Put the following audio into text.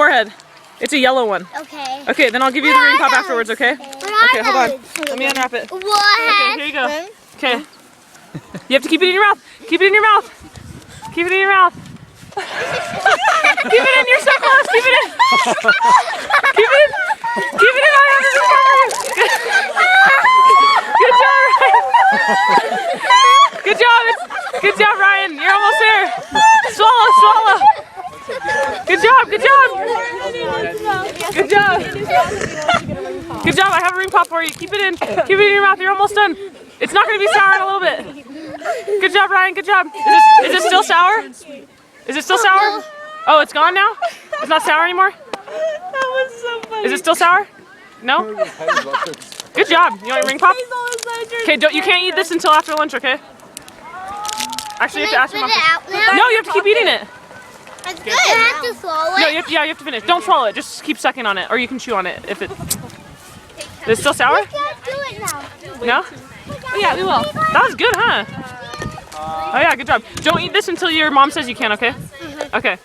Forehead. It's a yellow one. Okay. Okay, then I'll give you the ring pop afterwards, okay? Okay, hold on. Let me unwrap it. What? Okay, here you go. Okay. You have to keep it in your mouth. Keep it in your mouth. Keep it in your mouth. Keep it in. You're so close. Keep it in. Keep it in. Keep it in. I have to discover you. Good job, Ryan. Good job. Good job, Ryan. You're almost there. Swallow, swallow. Good job. Good job. Good job. Good job. I have a ring pop for you. Keep it in. Keep it in your mouth. You're almost done. It's not going to be sour in a little bit. Good job, Ryan. Good job. Is it still sour? Is it still sour? Oh, it's gone now? It's not sour anymore? That was so funny. Is it still sour? No? Good job. You want a ring pop? Okay, you can't eat this until after lunch, okay? Actually, you have to ask your mom. No, you have to keep eating it. That's good. I have to swallow it? No, you have to finish. Don't swallow it. Just keep sucking on it, or you can chew on it if it. Is it still sour? We can't do it now. No? Oh, yeah, we will. That was good, huh? Oh yeah, good job. Don't eat this until your mom says you can, okay? Okay.